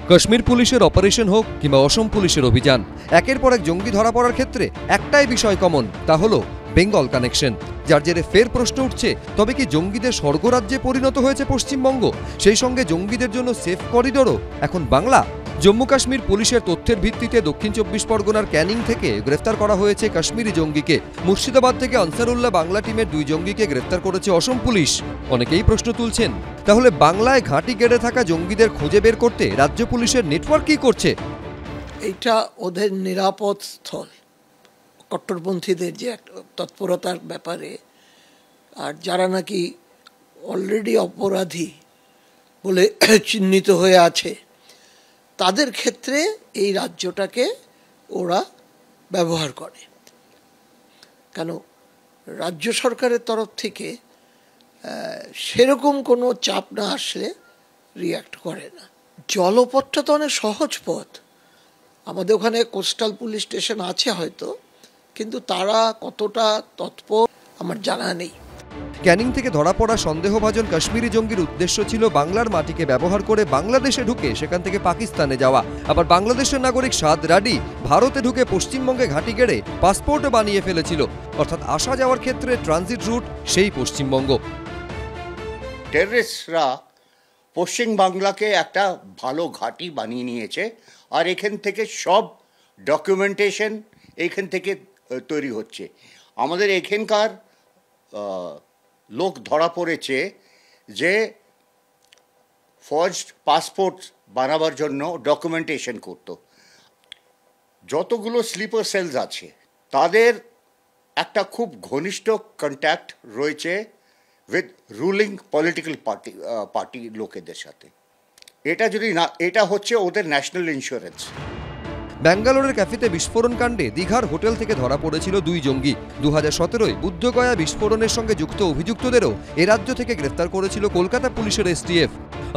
কাশ্মীর পুলিশের অপারেশন হোক কিংবা অসম পুলিশের অভিযান, একের পর এক জঙ্গি ধরা পড়ার ক্ষেত্রে একটাই বিষয় কমন, তা হলো বেঙ্গল কানেকশন। যার জেরে ফের প্রশ্ন উঠছে, তবে কি জঙ্গিদের স্বর্গরাজ্যে পরিণত হয়েছে পশ্চিমবঙ্গ? সেই সঙ্গে জঙ্গিদের জন্য সেফ করিডোরও এখন বাংলা। জম্মু কাশ্মীর পুলিশের তথ্যের ভিত্তিতে দক্ষিণ 24 পরগনার ক্যানিং থেকে গ্রেফতার করা হয়েছে কাশ্মীরি জঙ্গিকে। মুর্শিদাবাদ থেকে আনসারুল্লাহ বাংলা টিমের 2 জঙ্গিকে গ্রেফতার করেছে অসম পুলিশ। অনেকেই প্রশ্ন তুলছেন, তাহলে বাংলায় ঘাঁটি গেড়ে থাকা জঙ্গিদের খুঁজে বের করতে রাজ্য পুলিশের নেটওয়ার্ক কি করছে? এটা ওদের নিরাপদ স্থল, কট্টরপন্থীদের যে তৎপরতার ব্যাপারে। আর যারা নাকি অলরেডি অপরাধী বলে চিহ্নিত হয়ে আছে, তাদের ক্ষেত্রে এই রাজ্যটাকে ওরা ব্যবহার করে। কেন, রাজ্য সরকারের তরফ থেকে সেরকম কোনো চাপ না আসলে রিয়্যাক্ট করে না। জলপথটা তো অনেক সহজ পথ। আমাদের ওখানে কোস্টাল পুলিশ স্টেশন আছে হয়তো, কিন্তু তারা কতটা তৎপর আমার জানা নেই। ক্যানিং থেকে ধরা পড়া সন্দেহভাজন কাশ্মীরি জঙ্গির উদ্দেশ্য ছিল বাংলার মাটিকে ব্যবহার করে বাংলাদেশে ঢুকে সেখান থেকে পাকিস্তানে যাওয়া। আবার বাংলাদেশের নাগরিক সাদ রাডি ভারতে ঢুকে পশ্চিমবঙ্গে ঘাঁটি গেড়ে পাসপোর্টও বানিয়ে ফেলেছিল। অর্থাৎ আসা যাওয়ার ক্ষেত্রে ট্রানজিট রুট সেই পশ্চিমবঙ্গ। টেররিস্টরা পশ্চিমবাংলাকে একটা ভালো ঘাঁটি বানিয়ে নিয়েছে, আর এখান থেকে সব ডকুমেন্টেশন এখান থেকে তৈরি হচ্ছে। আমাদের এখানকার লোক ধরা পড়েছে যে ফর্জড পাসপোর্ট বানাবার জন্য ডকুমেন্টেশন করত। যতগুলো স্লিপার সেলস আছে তাদের একটা খুব ঘনিষ্ঠ কন্ট্যাক্ট রয়েছে উইথ রুলিং পলিটিক্যাল পার্টি লোকেদের সাথে। এটা যদি না, এটা হচ্ছে ওদের ন্যাশনাল ইন্স্যুরেন্স। ব্যাঙ্গালোরের ক্যাফেতে বিস্ফোরণ কাণ্ডে দীঘার হোটেল থেকে ধরা পড়েছিল 2 জঙ্গি। 2017-য় বুদ্ধগয়া বিস্ফোরণের সঙ্গে যুক্ত অভিযুক্তদেরও এ রাজ্য থেকে গ্রেফতার করেছিল কলকাতা পুলিশের STF।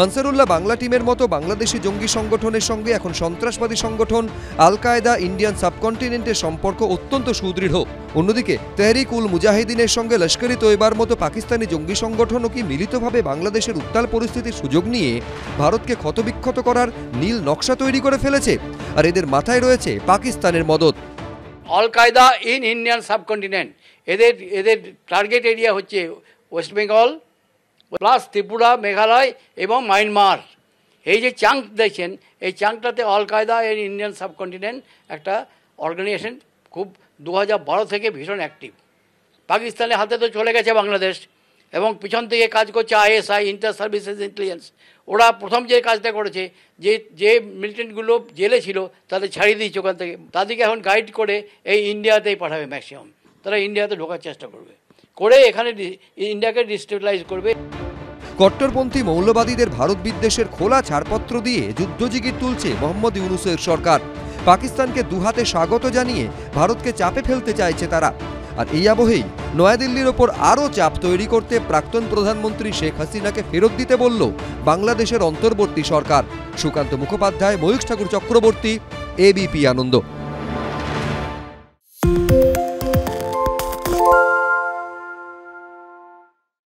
আনসারুল্লাহ বাংলা টিমের মতো বাংলাদেশি জঙ্গি সংগঠনের সঙ্গে এখন সন্ত্রাসবাদী সংগঠন আল কায়দা ইন্ডিয়ান সাবকন্টিনেন্টের সম্পর্ক অত্যন্ত সুদৃঢ়। অন্যদিকে তেহরিক উল মুজাহিদিনের সঙ্গে লস্কর-ই তৈবার মতো পাকিস্তানি জঙ্গি সংগঠনও কি মিলিতভাবে বাংলাদেশের উত্তাল পরিস্থিতির সুযোগ নিয়ে ভারতকে ক্ষতবিক্ষত করার নীল নকশা তৈরি করে ফেলেছে? আর এদের মাথায় রয়েছে পাকিস্তানের মদত। আল কায়দা ইন ইন্ডিয়ান সাবকন্টিনেন্ট, এদের টার্গেট এরিয়া হচ্ছে ওয়েস্ট বেঙ্গল প্লাস ত্রিপুরা, মেঘালয় এবং মায়ানমার। এই যে চাঙ্ক দেখছেন, এই চাঙ্কটাতে আল কায়দা ইন ইন্ডিয়ান সাবকন্টিনেন্ট একটা অর্গানাইজেশন, খুব 2012 থেকে ভীষণ অ্যাক্টিভ। পাকিস্তানের হাতে তো চলে গেছে বাংলাদেশ, এবং পিছন থেকে কাজ করছে ISI, ইন্টার সার্ভিসেস ইন্টেলিজেন্স। ওরা প্রথম যে কাজটা করেছে, যে মিলিটেন্টগুলো জেলে ছিল তাদের ছাড়িয়ে দিয়েছে ওখান থেকে, তাদেরকে এখন গাইড করে এই ইন্ডিয়াতেই পাঠাবে। ম্যাক্সিমাম তারা ইন্ডিয়াতে ঢোকার চেষ্টা করবে, করে এখানে ইন্ডিয়াকে ডিস্টেবিলাইজ করবে। কট্টরপন্থী মৌলবাদীদের ভারত বিদ্বেষের খোলা ছাড়পত্র দিয়ে যুদ্ধজিগির তুলছে মোহাম্মদ ইউনূসের সরকার। পাকিস্তানকে দুহাতে স্বাগত জানিয়ে ভারতকে চাপে ফেলতে চাইছে তারা। আর এই আবহেই নয়াদিল্লির ওপর আরও চাপ তৈরি করতে প্রাক্তন প্রধানমন্ত্রী শেখ হাসিনাকে ফেরত দিতে বলল বাংলাদেশের অন্তর্বর্তী সরকার। সুকান্ত মুখোপাধ্যায়, ময়ূখ ঠাকুর চক্রবর্তী, ABP আনন্দ।